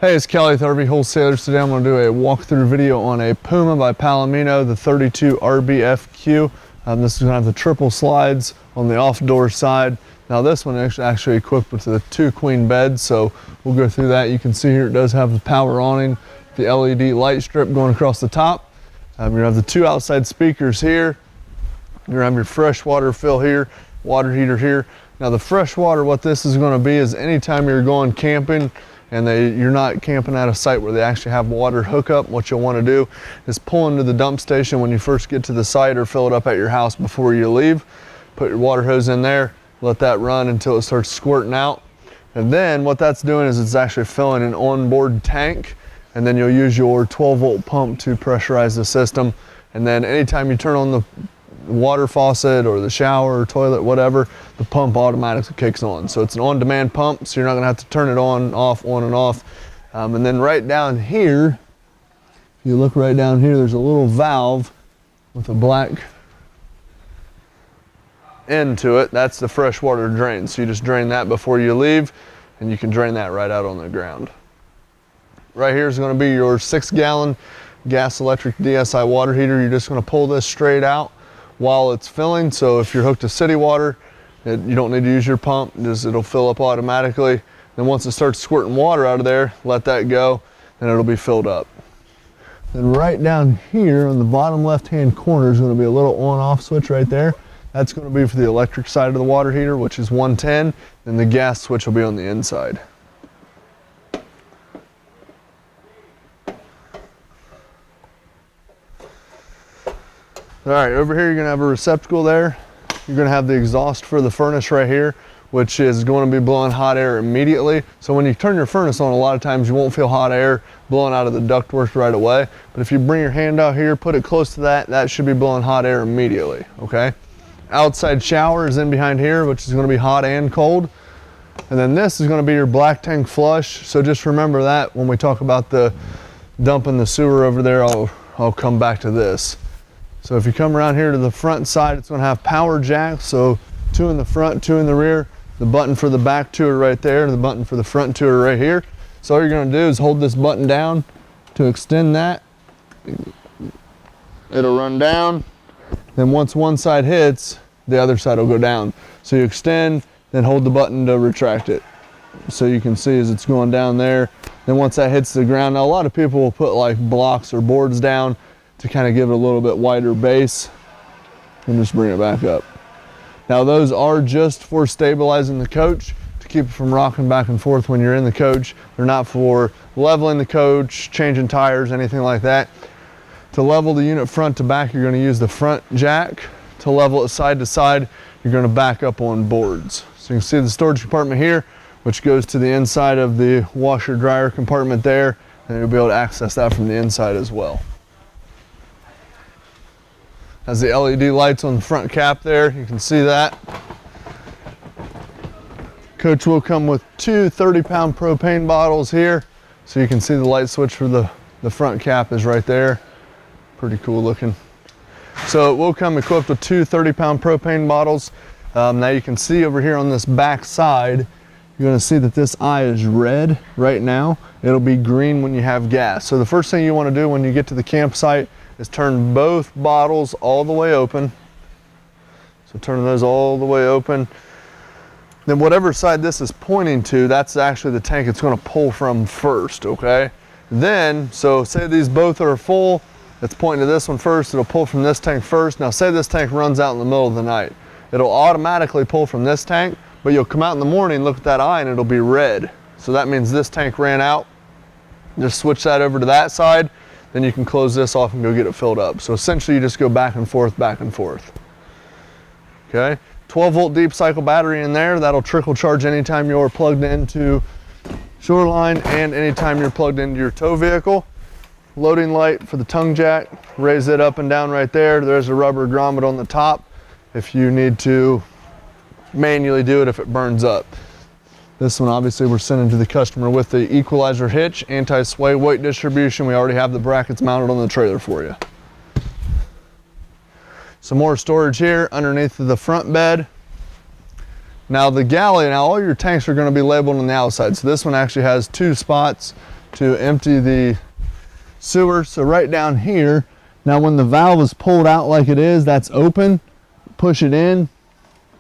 Hey, it's Kelly with RV Wholesalers. Today I'm going to do a walkthrough video on a Puma by Palomino, the 32RBFQ. This is going to have the triple slides on the off-door side. Now this one is actually equipped with the 2 queen beds, so we'll go through that. You can see here it does have the power awning, the LED light strip going across the top. You're going to have the 2 outside speakers here. You're going to have your fresh water fill here, water heater here. Now the fresh water, what this is going to be is anytime you're going camping and you're not camping at a site where they actually have water hookup, what you'll want to do is pull into the dump station when you first get to the site or fill it up at your house before you leave. Put your water hose in there, let that run until it starts squirting out. And then what that's doing is it's actually filling an onboard tank, and then you'll use your 12-volt pump to pressurize the system. And then anytime you turn on the water faucet or the shower or toilet, whatever, the pump automatically kicks on. So it's an on-demand pump, so you're not going to have to turn it on and off. And then right down here, if you look right down here, there's a little valve with a black end to it. That's the freshwater drain. So you just drain that before you leave, and you can drain that right out on the ground. Right here is going to be your 6-gallon gas electric DSI water heater. You're just going to pull this straight out while it's filling. So if you're hooked to city water, you don't need to use your pump, it'll fill up automatically. Then once it starts squirting water out of there, let that go, and it'll be filled up. Then right down here on the bottom left-hand corner is going to be a little on-off switch right there. That's going to be for the electric side of the water heater, which is 110, and the gas switch will be on the inside. All right, over here you're going to have a receptacle there. You're going to have the exhaust for the furnace right here, which is going to be blowing hot air immediately. So when you turn your furnace on, a lot of times you won't feel hot air blowing out of the ductwork right away. But if you bring your hand out here, put it close to that, that should be blowing hot air immediately, okay? Outside shower is in behind here, which is going to be hot and cold. And then this is going to be your black tank flush. So just remember that when we talk about the dumping the sewer over there, I'll come back to this. So if you come around here to the front side, it's going to have power jacks. So 2 in the front, 2 in the rear. The button for the back 2 are right there. The button for the front 2 are right here. So all you're going to do is hold this button down to extend that. It'll run down. Then once one side hits, the other side will go down. So you extend, then hold the button to retract it. So you can see as it's going down there. Then once that hits the ground, now a lot of people will put like blocks or boards down to kind of give it a little bit wider base, and just bring it back up. Now those are just for stabilizing the coach to keep it from rocking back and forth when you're in the coach. They're not for leveling the coach, changing tires, anything like that. To level the unit front to back, you're going to use the front jack. To level it side to side, you're going to back up on boards. So you can see the storage compartment here, which goes to the inside of the washer dryer compartment there, and you'll be able to access that from the inside as well. Has the LED lights on the front cap there, you can see that. Coach will come with 2 30-pound propane bottles here, so you can see the light switch for the front cap is right there. Pretty cool looking. So it will come equipped with 2 30-pound propane bottles. Now you can see over here on this back side, you're going to see that this eye is red right now. It'll be green when you have gas. So the first thing you want to do when you get to the campsite is turn both bottles all the way open. So turn those all the way open. Then whatever side this is pointing to, that's actually the tank it's going to pull from first, okay? Then, so say these both are full, it's pointing to this one first, it'll pull from this tank first. Now say this tank runs out in the middle of the night. It'll automatically pull from this tank, but you'll come out in the morning, look at that eye, and it'll be red. So that means this tank ran out. Just switch that over to that side. Then you can close this off and go get it filled up. So essentially you just go back and forth, okay? 12-volt deep cycle battery in there. That'll trickle charge anytime you're plugged into Shoreline and anytime you're plugged into your tow vehicle. Loading light for the tongue jack. Raise it up and down right there. There's a rubber grommet on the top if you need to manually do it if it burns up. This one obviously we're sending to the customer with the equalizer hitch, anti-sway weight distribution. We already have the brackets mounted on the trailer for you. Some more storage here underneath the front bed. Now the Galley, now all your tanks are going to be labeled on the outside. So this one actually has 2 spots to empty the sewer. So right down here, now when the valve is pulled out like it is, that's open, push it in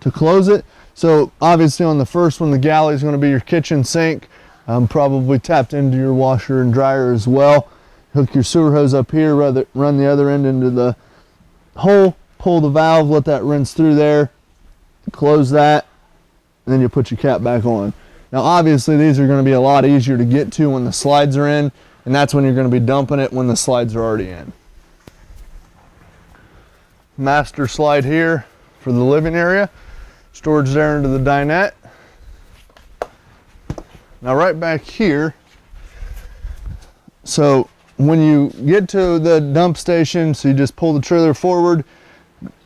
to close it. So obviously on the first one, the galley is going to be your kitchen sink, probably tapped into your washer and dryer as well. Hook your sewer hose up here, run the other end into the hole, pull the valve, let that rinse through there, close that, and then you put your cap back on. Now obviously these are going to be a lot easier to get to when the slides are in, and that's when you're going to be dumping it when the slides are already in. Master slide here for the living area, storage there into the dinette. Now right back here, so when you get to the dump station, so you just pull the trailer forward.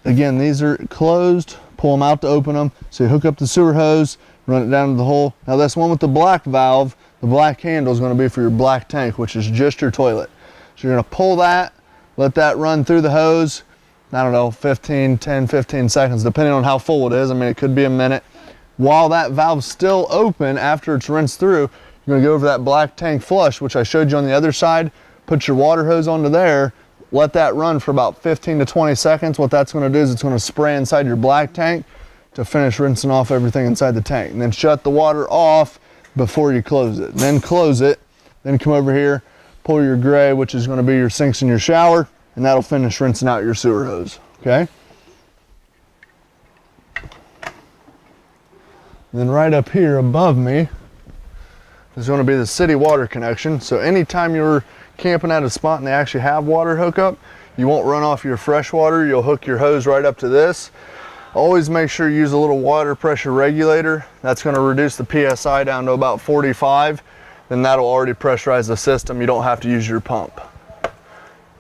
Again, these are closed, pull them out to open them. So you hook up the sewer hose, run it down to the hole. Now this one with the black valve, the black handle is going to be for your black tank, which is just your toilet. So you're going to pull that, let that run through the hose, I don't know, 10, 15 seconds, depending on how full it is. I mean, it could be a minute. While that valve's still open after it's rinsed through, you're going to go over that black tank flush, which I showed you on the other side. Put your water hose onto there, let that run for about 15 to 20 seconds. What that's going to do is it's going to spray inside your black tank to finish rinsing off everything inside the tank. And then shut the water off before you close it. Then close it, then come over here, pull your gray, which is going to be your sinks in your shower, and that'll finish rinsing out your sewer hose, okay? And then right up here above me is going to be the city water connection. So anytime you're camping at a spot and they actually have water hookup, you won't run off your fresh water. You'll hook your hose right up to this. Always make sure you use a little water pressure regulator. That's going to reduce the PSI down to about 45. Then that'll already pressurize the system. You don't have to use your pump.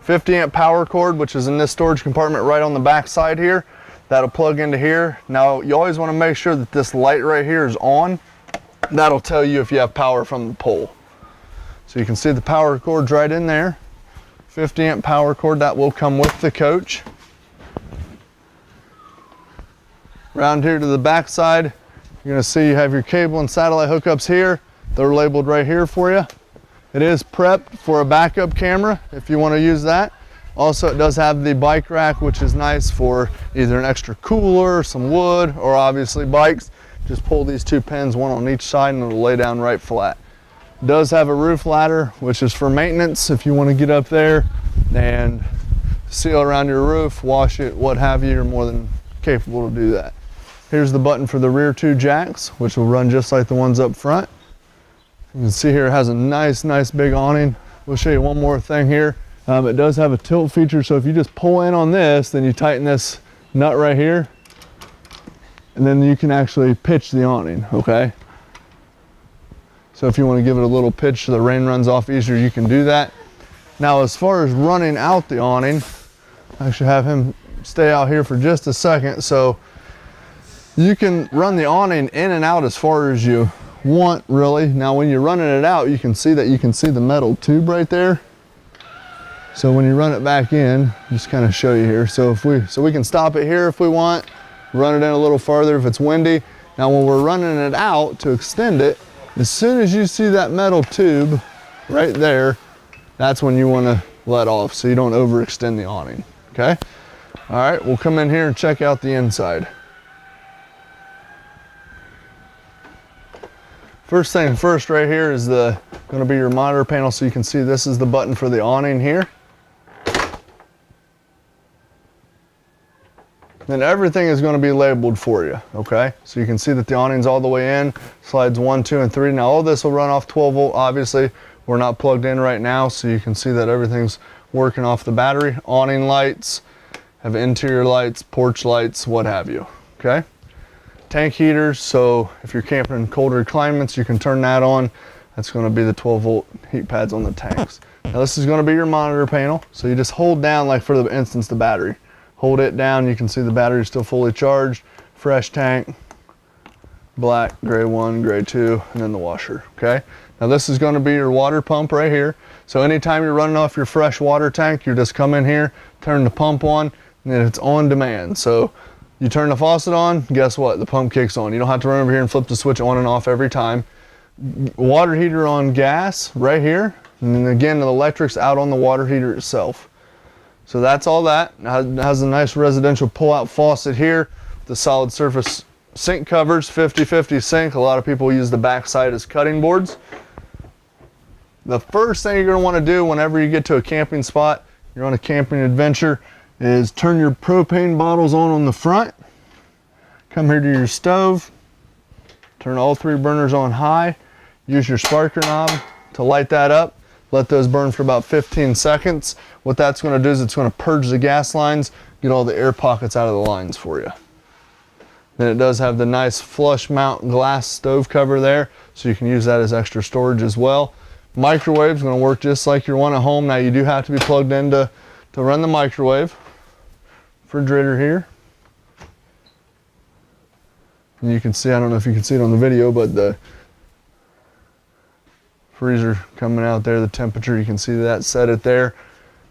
50 amp power cord, which is in this storage compartment right on the back side here. That'll plug into here. Now you always want to make sure that this light right here is on. That'll tell you if you have power from the pole. So you can see the power cord's right in there. 50 amp power cord, that will come with the coach. Around here to the back side, you're going to see you have your cable and satellite hookups here. They're labeled right here for you. It is prepped for a backup camera if you want to use that. Also, it does have the bike rack, which is nice for either an extra cooler, some wood, or obviously bikes. Just pull these two pins, one on each side, and it'll lay down right flat. It does have a roof ladder, which is for maintenance if you want to get up there and seal around your roof, wash it, what have you. You're more than capable to do that. Here's the button for the rear two jacks, which will run just like the ones up front. You can see here it has a nice big awning. We'll show you one more thing here. It does have a tilt feature, so if you just pull in on this, then you tighten this nut right here, and then you can actually pitch the awning, okay? So if you want to give it a little pitch so the rain runs off easier, you can do that. Now as far as running out the awning, I should have him stay out here for just a second. So you can run the awning in and out as far as you want, really. Now when you're running it out, you can see the metal tube right there. So when you run it back in, just kind of show you here. So we can stop it here if we want, run it in a little farther if it's windy. Now when we're running it out to extend it, as soon as you see that metal tube right there, that's when you want to let off so you don't overextend the awning, okay? All right, we'll come in here and check out the inside. First thing first right here is going to be your monitor panel. So you can see this is the button for the awning here. Then everything is going to be labeled for you, okay? So you can see that the awning's all the way in, slides 1, 2, and 3. Now all this will run off 12 volt. Obviously, we're not plugged in right now, so you can see that everything's working off the battery. Awning lights, have interior lights, porch lights, what have you, okay? Tank heaters, so if you're camping in colder climates, you can turn that on. That's going to be the 12 volt heat pads on the tanks. Now this is going to be your monitor panel, so you just hold down, like for the instance, the battery. Hold it down, you can see the battery is still fully charged. Fresh tank, black, gray 1, gray 2, and then the washer, okay? Now this is going to be your water pump right here. So anytime you're running off your fresh water tank, you just come in here, turn the pump on, and then it's on demand. So you turn the faucet on, guess what? The pump kicks on. You don't have to run over here and flip the switch on and off every time. Water heater on gas right here. And then again, the electric's out on the water heater itself. So that's all that. It has a nice residential pull-out faucet here. The solid surface sink covers, 50-50 sink. A lot of people use the backside as cutting boards. The first thing you're going to want to do whenever you get to a camping spot, you're on a camping adventure, is turn your propane bottles on the front. Come here to your stove, turn all 3 burners on high, use your sparker knob to light that up. Let those burn for about 15 seconds. What that's going to do is it's going to purge the gas lines, get all the air pockets out of the lines for you. Then it does have the nice flush mount glass stove cover there, so you can use that as extra storage as well. Microwave's going to work just like your one at home. Now you do have to be plugged in to run the microwave. Refrigerator here. And you can see, I don't know if you can see it on the video, but the freezer coming out there, the temperature, you can see that, set it there.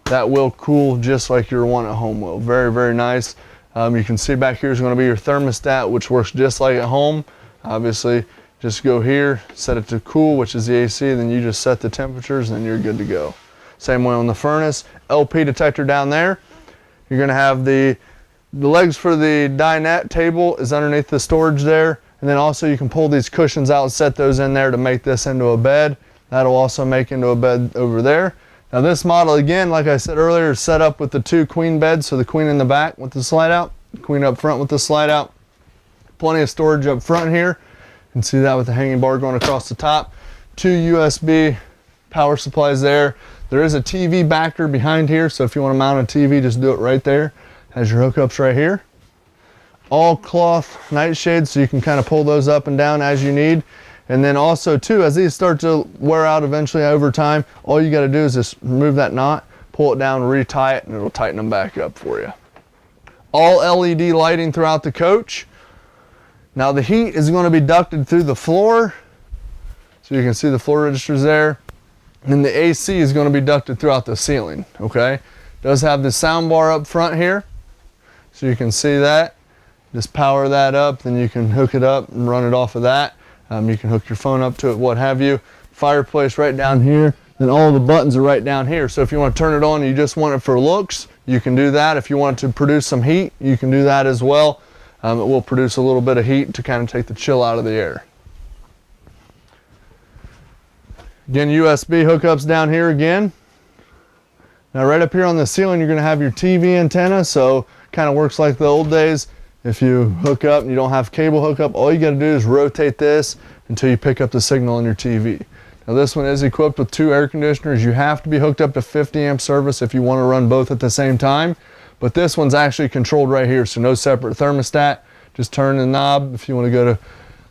That will cool just like your one at home will. Very, very nice. You can see back here is going to be your thermostat, which works just like at home. Obviously, just go here, set it to cool, which is the AC, then you just set the temperatures and you're good to go. Same way on the furnace. LP detector down there. You're going to have the legs for the dinette table is underneath the storage there. And then also you can pull these cushions out and set those in there to make this into a bed. That'll also make into a bed over there. Now this model, again, like I said earlier, is set up with the 2 queen beds. So the queen in the back with the slide out, queen up front with the slide out. Plenty of storage up front here. You can see that with the hanging bar going across the top. 2 USB power supplies there. There is a TV backer behind here, so if you want to mount a TV, just do it right there. Has your hookups right here. All cloth nightshades, so you can kind of pull those up and down as you need. And then also too, as these start to wear out eventually over time, all you got to do is just remove that knot, pull it down, retie it, and it'll tighten them back up for you. All LED lighting throughout the coach. Now the heat is going to be ducted through the floor, so you can see the floor registers there. And the AC is going to be ducted throughout the ceiling, okay? Does have the sound bar up front here, so you can see that. Just power that up, then you can hook it up and run it off of that. You can hook your phone up to it, what have you. Fireplace right down here, then all the buttons are right down here. So if you want to turn it on and you just want it for looks, you can do that. If you want it to produce some heat, you can do that as well. It will produce a little bit of heat to kind of take the chill out of the air. Again, USB hookups down here again. Now right up here on the ceiling, you're going to have your TV antenna, so kind of works like the old days. If you hook up and you don't have cable hookup, all you got to do is rotate this until you pick up the signal on your TV. Now this one is equipped with 2 air conditioners. You have to be hooked up to 50 amp service if you want to run both at the same time. But this one's actually controlled right here, so no separate thermostat. Just turn the knob if you want to go to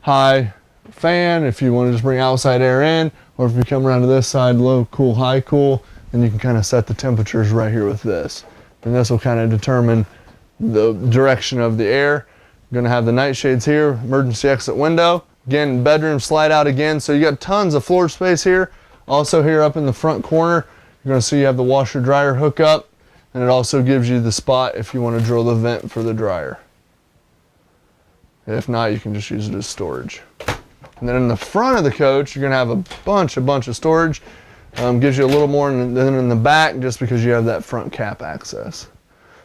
high fan, if you want to just bring outside air in, or if you come around to this side, low cool, high cool, then you can kind of set the temperatures right here with this. And this will kind of determine the direction of the air. You're going to have the nightshades here, emergency exit window. Again, bedroom slide out again, so you got tons of floor space here. Also here up in the front corner, you're going to see you have the washer dryer hookup, and it also gives you the spot if you want to drill the vent for the dryer. If not, you can just use it as storage. And then in the front of the coach, you're going to have a bunch of storage. Gives you a little more than in the back, just because you have that front cap access.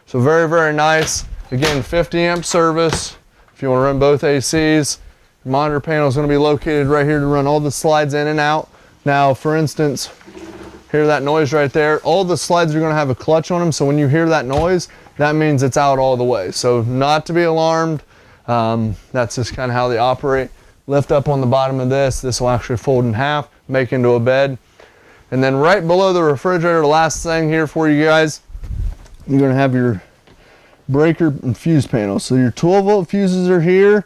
So very, very nice. Again, 50 amp service. If you want to run both ACs, your monitor panel is going to be located right here to run all the slides in and out. Now, for instance, hear that noise right there? All the slides are going to have a clutch on them, so when you hear that noise, that means it's out all the way. So not to be alarmed. That's just kind of how they operate. Lift up on the bottom of this. This will actually fold in half, make into a bed. And then right below the refrigerator, the last thing here for you guys, you're going to have your breaker and fuse panel. So your 12 volt fuses are here,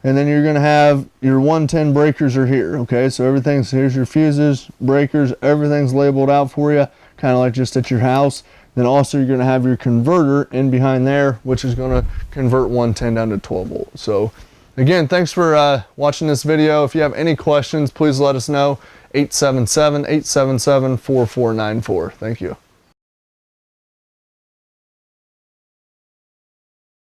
and then you're going to have your 110 breakers are here. Okay, so everything's, here's your fuses, breakers, everything's labeled out for you, kind of like just at your house. Then also you're going to have your converter in behind there, which is going to convert 110 down to 12 volt. So again, thanks for watching this video. If you have any questions, please let us know. 877-877-4494. Thank you.